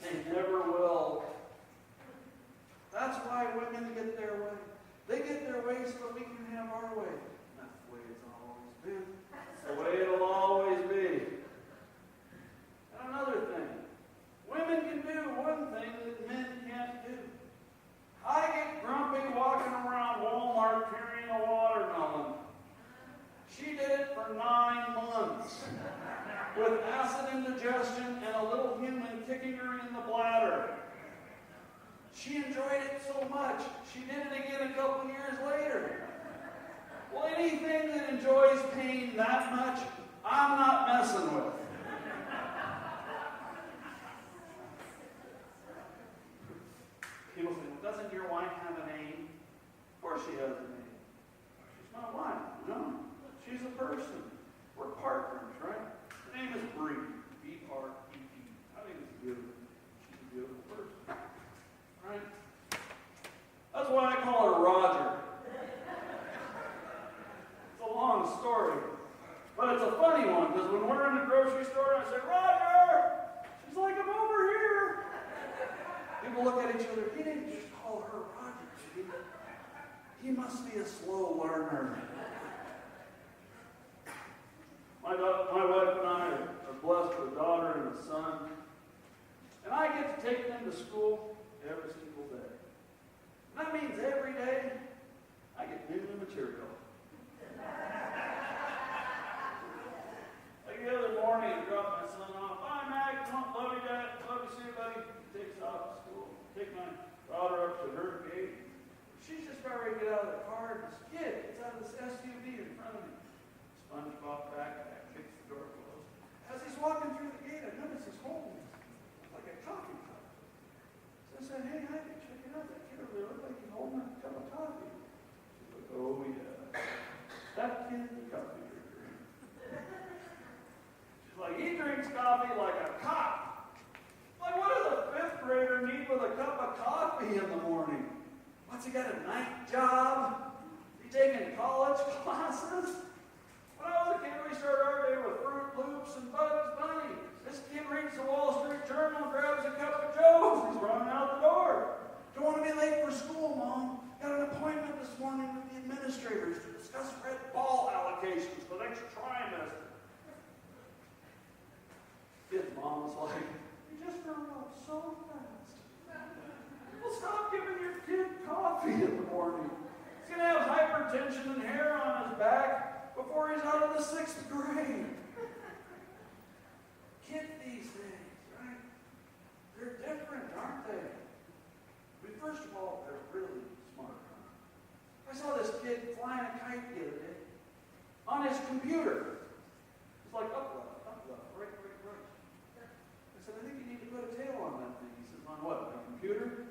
They never will. That's why women get their way. They get their way so that we can have our way. That's the way it's always been. That's the way it'll always be. And another thing. Women can do one thing that men can't do. I get grumpy walking around Walmart carrying a watermelon. She did it for 9 months with acid indigestion and a little human kicking her in the bladder. She enjoyed it so much, she did it again a couple years later. Well, anything that enjoys pain that much, I'm not messing with. People say, well, doesn't your wife have a name? Of course she has a name. She's my wife. No, she's a person. We're partners, right? Her name is Bree. B-R-E-E. I think it's beautiful. She's a beautiful person. Right? That's why I call her Roger. It's a long story. But it's a funny one, because when we're in the grocery store and I say, Roger! She's like, I'm over here. People look at each other. He didn't just call her Roger, did he? He must be a slow learner. My wife and I are blessed with a daughter and a son. And I get to take them to school every single day. And that means every day I get new material. Like the other morning, I dropped my son off. Bye, Mac. Love you, Dad. Love you, see you, buddy. He takes off to school. Take my daughter up to her gate. She's just about ready to get out of the car, and this kid gets out of this SUV in front of me. SpongeBob backpack, kicks the door closed. As he's walking through the gate, I notice he's holding like a coffee cup. So I said, hey, honey, check it out. That kid over there looks like he's holding a cup of coffee. She's like, oh, yeah. That kid's a coffee drinker. She's like, he drinks coffee like a cop. Like, what does a 5th grader need with a cup of coffee in the morning? What's he got, a night job? He taking college classes? When I was a kid, we started our day with Fruit Loops and Bugs Bunny. This kid reads the Wall Street Journal and grabs a cup of Joe's. He's running out the door. Don't want to be late for school, Mom. Got an appointment this morning with the administrators to discuss red ball allocations for next trimester. Kid's mom was like, you just grew up so fast. Well, stop giving your kid coffee in the morning. He's going to have hypertension and hair on his back before he's out of the 6th grade. Kids these days, right? They're different, aren't they? But first of all, they're really smart. I saw this kid flying a kite the other day on his computer. It's like up left, right. I said, I think you need to put a tail on that thing. He says, on what, my computer?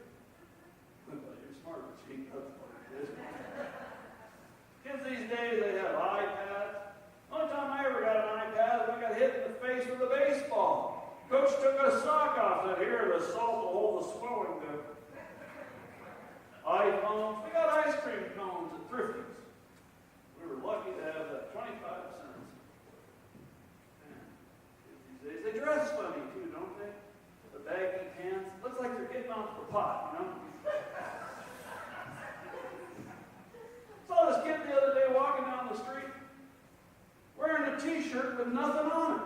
You're smart, but she does what it is. Kids these days, they have iPads. The only time I ever got an iPad is I got hit in the face with a baseball. Coach took a sock off and said, here, the salt will hold the swelling to iPhones. We got ice cream cones at Thrifty's. We were lucky to have that 25 cents. And t-shirt with nothing on it.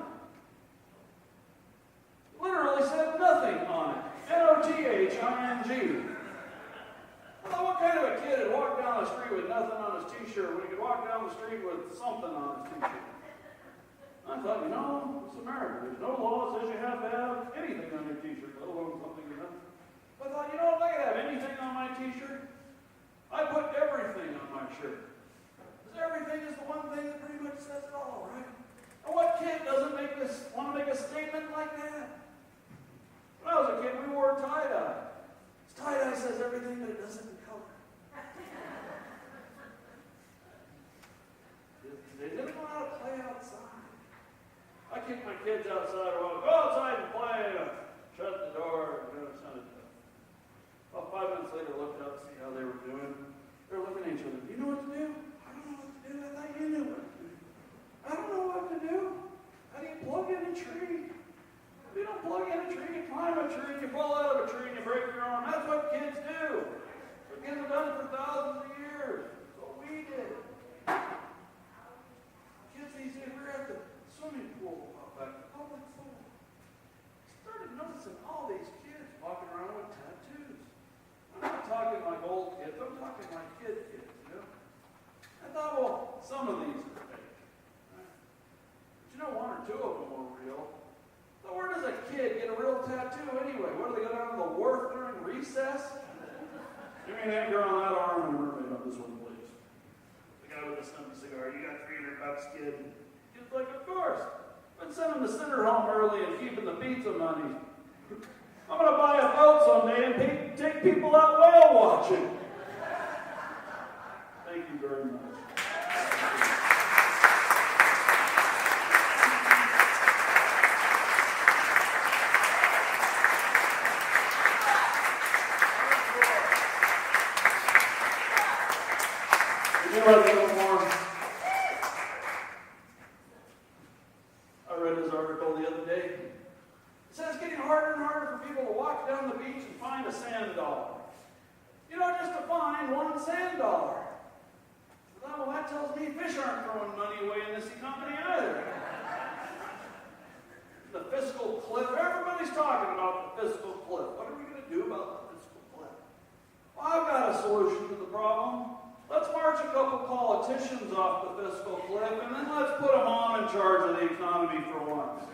Literally said nothing on it. Nothing. I thought, what kind of a kid would walk down the street with nothing on his t-shirt when he could walk down the street with something on his t-shirt? I thought, it's America. There's no law that says you have to have anything on your t-shirt, let alone something you know. But I thought, if I could have anything on my t-shirt, I put everything on my shirt. Because everything is the one thing that pretty much says it all, right? And what kid doesn't want to make a statement like that? When I was a kid, we wore tie-dye. Tie-dye says everything, but it doesn't in color. They didn't know how to play outside. I kicked my kids outside a while. Go outside and play. Shut the door. About 5 minutes later, I looked up to see how they were doing. They were looking at each other. Do you know what to do? I don't know what to do. I thought you knew what to do. I don't know what to do. How do you plug in a tree? If you don't plug in a tree, you climb a tree, you fall out of a tree, and you break your arm. That's what kids do. The kids have done it for thousands of years. That's what we did. Kids these days, we were at the swimming pool out back, the public pool. I started noticing all these kids walking around with tattoos. I'm not talking like old kids, I'm talking like kids. I thought, well, some of these are fake. But one or two of them were real. So where does a kid get a real tattoo anyway? What, do they go down to the wharf during recess? Give me that girl on that arm and mermaid on this one, please. The guy with the snuffy cigar, you got $300, kid. Kid's like, of course. Been sending the sinner home early and keeping the pizza money. I'm going to buy a boat someday and take people out whale watching. Thank you very much. I read his article the other day. It says it's getting harder and harder for people to walk down the beach and find a sand dollar. Just to find one sand dollar. Well, that tells me fish aren't throwing money away in this economy either. The fiscal cliff. Everybody's talking about the fiscal cliff. What are we going to do about the fiscal cliff? Well, I've got a solution to the problem. Let's march a couple politicians off the fiscal cliff, and then let's put them on in charge of the economy for once.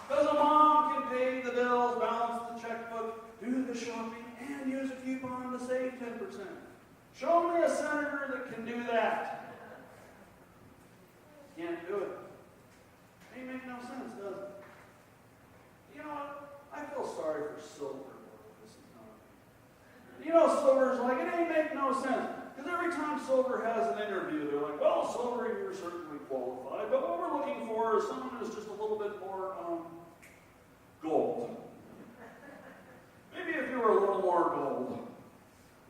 Because a mom can pay the bills, balance the checkbook, do the shopping, and use a coupon to save 10%. Show me a senator that can do that. Can't do it. It ain't make no sense, does it? You know what? I feel sorry for Silver. Silver's like, it ain't make no sense. Because every time Silver has an interview, they're like, well, Silver, you're certainly qualified. But what we're looking for is someone who's just a little bit more gold. Maybe if you were a little more gold.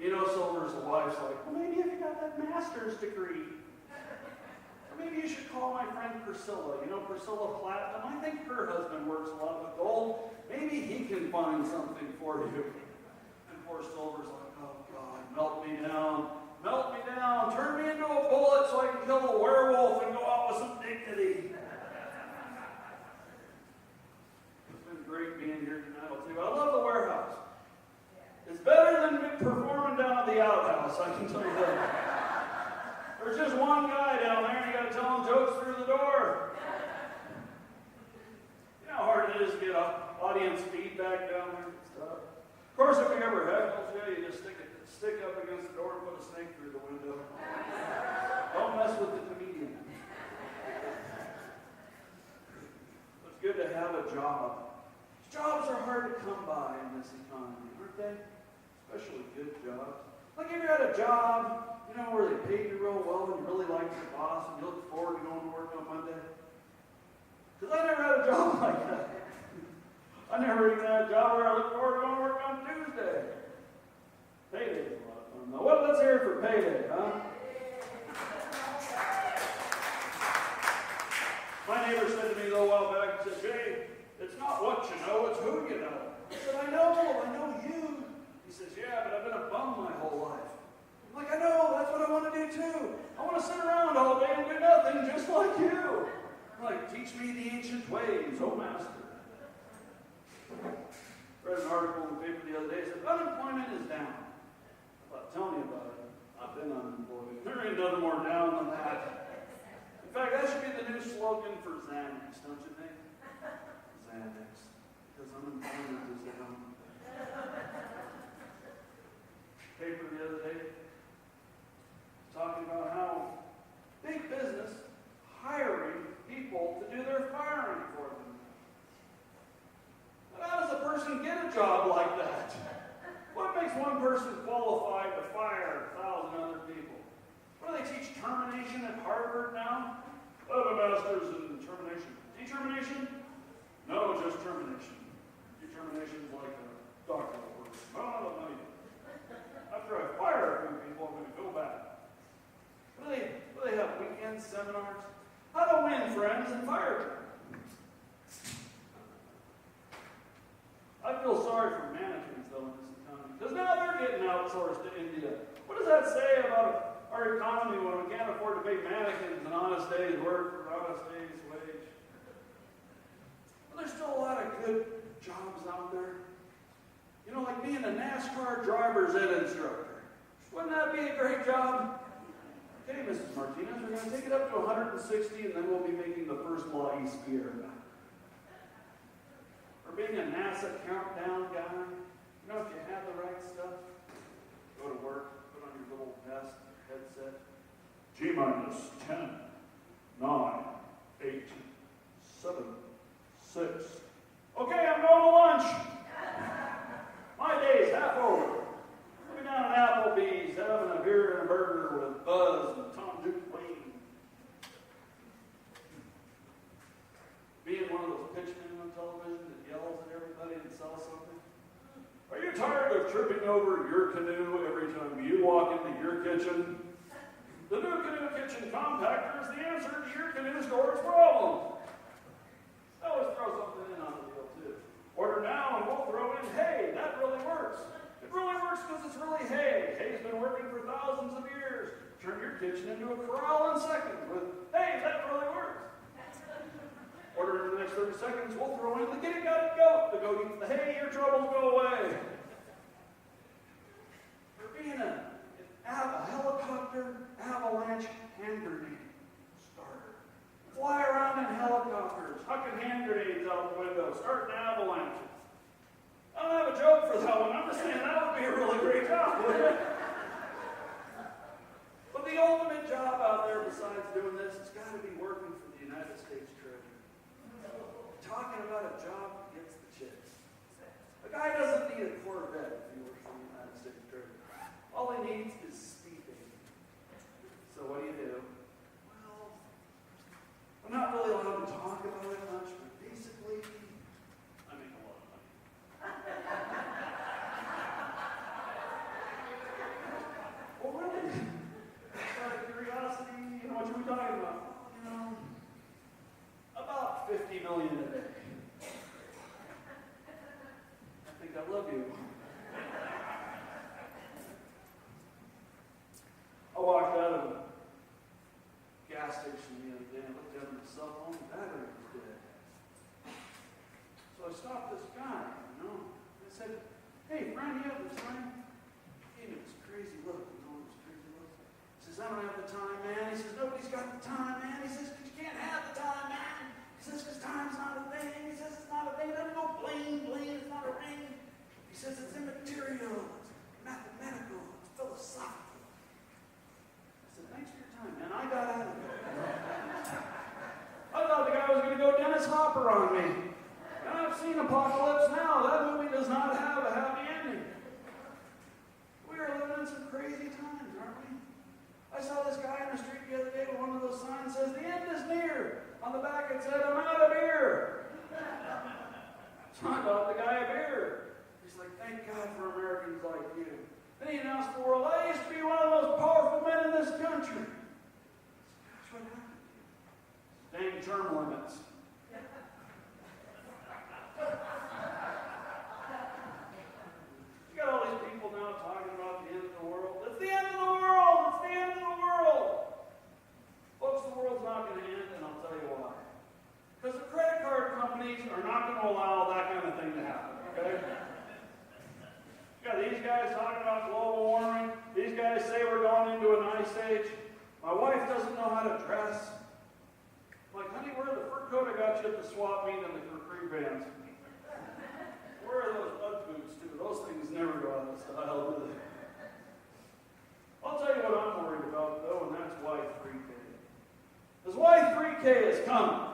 Silver's wife's like, well, maybe if you got that master's degree. Or maybe you should call my friend Priscilla. Priscilla Platinum. I think her husband works a lot with gold. Maybe he can find something for you. And poor Silver's like, oh, God, melt me down, turn me into a bullet so I can kill a werewolf and go out with some dignity. It's been great being here tonight. I'll tell you, I love the warehouse. It's better than performing down at the outhouse, I can tell you that. There's just one guy down there and you got to tell him jokes through the door. You know how hard it is to get audience feedback down there and stuff. Of course, if you ever heckles you just stick up against the door and put a snake through the window. Don't mess with the comedian. It's good to have a job. Jobs are hard to come by in this economy, aren't they? Especially good jobs. Like if you had a job, where they paid you real well and you really liked your boss and you look forward to going to work on Monday. Because I never had a job like that. I never even had a job where I look forward to going to work on Tuesday. Payday's a lot of fun though. Well, let's hear it for payday, huh? My neighbor said to me a little while back, he said, Jay, it's not what you know, it's who you know. I said, I know you. He says, yeah, but I've been a bum my whole life. I'm Like, I know, that's what I want to do too. I want to sit around all day and do nothing just like you. Like, teach me the ancient ways, oh master. Read an article in the paper the other day that said, unemployment is down. I thought, tell me about it. I've been unemployed. There ain't nothing more down than that. In fact, that should be the new slogan for Xanax, don't you think? Xanax. Because unemployment is down. Paper the other day talking about how big business hiring people to do their firing for them. But how does a person get a job like that? What makes one person qualified to fire 1,000 other people? What do they teach termination at Harvard now? I have a master's in termination. Determination? No, just termination. Determination is like a doctoral work. Oh, no, after I fire a few people, I'm going to go back. What do they have? Weekend seminars? How to win friends and fire them. I feel sorry for mannequins, though, in this economy. Because now they're getting outsourced to India. What does that say about our economy when we can't afford to pay mannequins an honest day's work for an honest day's wage? Well, there's still a lot of good jobs out there. You know, like being a NASCAR driver's ed instructor. Wouldn't that be a great job? Okay, Mrs. Martinez, we're going to take it up to 160, and then we'll be making the first La Izquierda. Or being a NASA countdown guy. You know, if you have the right stuff, go to work, put on your little vest, headset. T-minus 10, 9, 8, 7, 6. Okay, I'm going to lunch. My day's half over. I'll be down at Applebee's having a beer and a burger with Buzz and Tom Duke Wayne. Being one of those pitchmen on television that yells at everybody and sells something. Are you tired of tripping over your canoe every time you walk into your kitchen? The new Canoe Kitchen Compactor is the answer to your canoe storage problem. I always throw something in on the deal too. Order now and we'll throw in hay. That really works. It really works because it's really hay. Hay's been working for thousands of years. Turn your kitchen into a corral in seconds with hay. That really works. Order in the next 30 seconds. We'll throw in the Get It Got It Goat. The goat eats the hay. Your troubles go away. For being a helicopter avalanche hand grenade starter. Fly around in helicopters, hucking hand grenades out the window, starting avalanches. I don't have a joke for that one. I'm just saying that would be a really great job, wouldn't it? But the ultimate job out there besides doing this has got to be working for the United States Treasury. Talking about a job that gets the chicks. A guy doesn't need a Corvette if he works for the United States Treasury. All he needs is speeding. So what do? Well, I'm not really allowed to talk about it much, but basically, I make a lot of money. Well, really, out of curiosity, you know, what you were talking about? You know, about $50 million a day. I think I love you. I walked out of a gas station the other day and looked at my cell phone, the battery was dead. So I stopped this guy, you know, and I said, hey, friend, you have the time? He gave me this crazy look, you know, this crazy look. He says, I don't have the time, man. He says, nobody's got the time, man. He says, because you can't have the time, man. He says, because time's not a thing. He says, it's not a thing. It doesn't go bling, bling. It's not a ring. He says, it's immaterial. It's mathematical. It's philosophical. Thanks for your time, man. I got out of there. I thought the guy was going to go Dennis Hopper on me. And I've seen Apocalypse Now. That movie does not have a happy ending. We are living in some crazy times, aren't we? I saw this guy in the street the other day with one of those signs that says, the end is near. On the back it said, I'm out of beer. So I bought the guy a beer. He's like, thank God for Americans like you. Then he announced the world, I used to be one of the most powerful men in this country. Gosh, what happened? Dang term limits. You got all these people now talking about the end of the world. It's the end of the world! My wife doesn't know how to dress. I'm like, honey, wear the fur coat I got you at the swap meet and the capri pants. Where are those mud boots, too? Those things never go out of style, do they? I'll tell you what I'm worried about, though, and that's Y3K. Because Y3K is coming.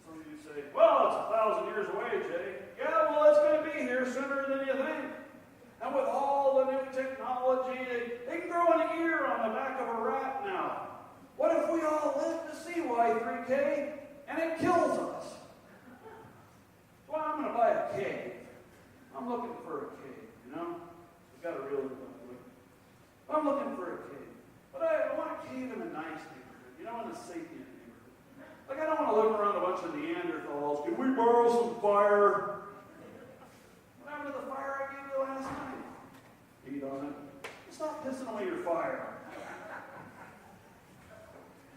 Some of you say, well, it's 1,000 years away, Jay. Yeah, well, it's going to be here sooner than you think. And with all the new technology, they can grow an ear on the back of a rat now. What if we all live to see Y3K and it kills us? Well, I'm going to buy a cave. I'm looking for a cave, you know? We've got a real one. I'm looking for a cave. But I want a cave in a nice neighborhood, you know, in a sapient neighborhood. Like, I don't want to live around a bunch of Neanderthals. Can we borrow some fire? What happened to the fire I gave you last night? Eat on it. Stop pissing away your fire.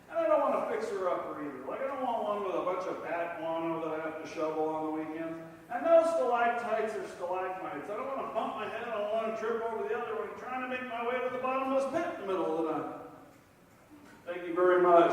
And I don't want a fixer-upper either. Like, I don't want one with a bunch of bat guano that I have to shovel on the weekends. And no stalactites or stalagmites. I don't want to bump my head on one and trip over the other when I'm trying to make my way to the bottomless pit in the middle of the night. Thank you very much.